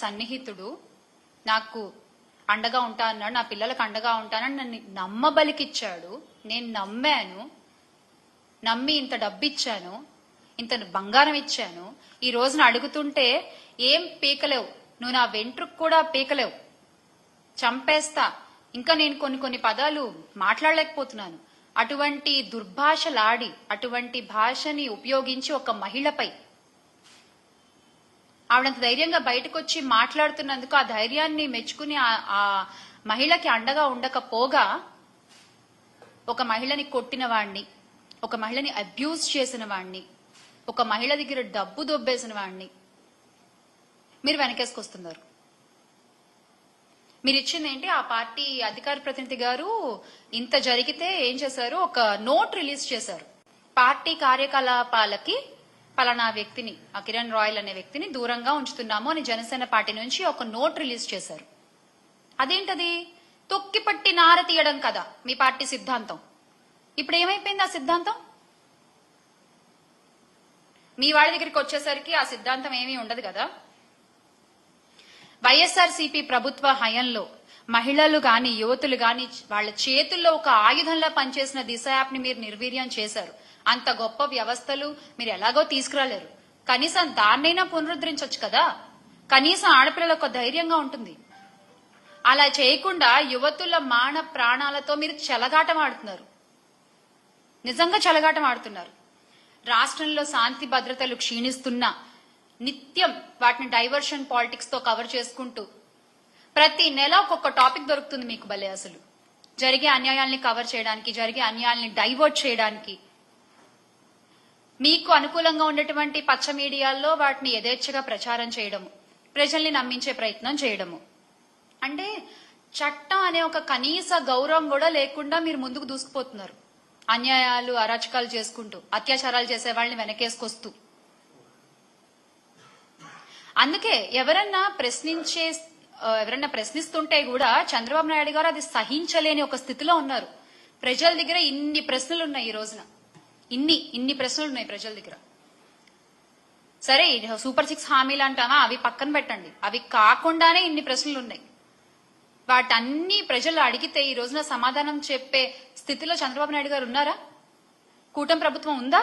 సన్నిహితుడు నాకు అండగా ఉంటా అన్నాడు, నా పిల్లలకు అండగా ఉంటానని నన్ను నమ్మబలికిచ్చాడు. నేను నమ్మాను, నమ్మి ఇంత డబ్బు ఇచ్చాను, ఇంత బంగారం ఇచ్చాను. ఈ రోజున అడుగుతుంటే ఏం పీకలేవు, నువ్వు నా వెంట్రుకు కూడా పీకలేవు, చంపేస్తా, ఇంకా నేను కొన్ని పదాలు మాట్లాడలేకపోతున్నాను. అటువంటి దుర్భాషలాడి అటువంటి భాషని ఉపయోగించి ఒక మహిళపై ఆవిడంత ధైర్యంగా బయటకు వచ్చి మాట్లాడుతున్నందుకు ఆ ధైర్యాన్ని మెచ్చుకుని ఆ మహిళకి అండగా ఉండకపోగా ఒక మహిళని కొట్టిన వాణ్ణి, ఒక మహిళని అబ్యూజ్ చేసిన వాణ్ణి, ఒక మహిళ దగ్గర డబ్బు దొబ్బేసిన వాణ్ణి మీరు వెనకేసుకొస్తున్నారు. మీరు ఇచ్చింది ఏంటి? ఆ పార్టీ అధికార ప్రతినిధి గారు ఇంత జరిగితే ఏం చేశారు, ఒక నోట్ రిలీజ్ చేశారు. పార్టీ కార్యకలాపాలకి పలానా వ్యక్తిని, ఆ కిరణ్ రాయల్ అనే వ్యక్తిని దూరంగా ఉంచుతున్నాము అని జనసేన పార్టీ నుంచి ఒక నోట్ రిలీజ్ చేశారు. అదేంటది? తొక్కిపట్టి నార తీయడం కదా మీ పార్టీ సిద్ధాంతం. ఇప్పుడు ఏమైపోయింది ఆ సిద్ధాంతం? మీ వాళ్ళ దగ్గరికి వచ్చేసరికి ఆ సిద్ధాంతం ఏమీ ఉండదు కదా. వైఎస్ఆర్సీపీ ప్రభుత్వ హయంలో మహిళలు గాని యువతులు గాని వాళ్ళ చేతుల్లో ఒక ఆయుధంలా పనిచేసిన దిశ యాప్ ని మీరు నిర్వీర్యం చేశారు. అంత గొప్ప వ్యవస్థలు మీరు ఎలాగో తీసుకురాలేరు. కనీసం దాన్నైనా పునరుద్ధరించవచ్చు కదా. కనీసం ఆడపిల్లలకు ధైర్యంగా ఉంటుంది. అలా చేయకుండా యువతుల మాన ప్రాణాలతో మీరు చెలగాటం ఆడుతున్నారు. నిజంగా చెలగాటం ఆడుతున్నారు. రాష్ట్రంలో శాంతి భద్రతలు క్షీణిస్తున్నా నిత్యం వాటిని డైవర్షన్ పాలిటిక్స్ తో కవర్ చేసుకుంటూ ప్రతి నెల ఒక్కొక్క టాపిక్ దొరుకుతుంది మీకు. భలే అసలు జరిగే అన్యాయాల్ని కవర్ చేయడానికి, జరిగే అన్యాయాల్ని డైవర్ట్ చేయడానికి, మీకు అనుకూలంగా ఉన్నటువంటి పచ్చ మీడియాల్లో వాటిని యథేచ్ఛగా ప్రచారం చేయడము, ప్రజల్ని నమ్మించే ప్రయత్నం చేయడము. అంటే చట్టం అనే ఒక కనీస గౌరవం కూడా లేకుండా మీరు ముందుకు దూసుకుపోతున్నారు. అన్యాయాలు అరాచకాలు చేసుకుంటూ, అత్యాచారాలు చేసే వాళ్ళని వెనకేసుకొస్తూ. అందుకే ఎవరన్నా ప్రశ్నిస్తుంటే కూడా చంద్రబాబు నాయుడు గారు అది సహించలేని ఒక స్థితిలో ఉన్నారు. ప్రజల దగ్గర ఇన్ని ప్రశ్నలు ఉన్నాయి ఈ రోజున, ఇన్ని ప్రశ్నలు ఉన్నాయి ప్రజల దగ్గర. సరే సూపర్ 6 హామీలు అంటామా, అవి పక్కన పెట్టండి. అవి కాకుండానే ఇన్ని ప్రశ్నలు ఉన్నాయి. వాటన్ని ప్రజలు అడిగితే ఈ రోజున సమాధానం చెప్పే స్థితిలో చంద్రబాబు నాయుడు గారు ఉన్నారా? కూటమి ప్రభుత్వం ఉందా?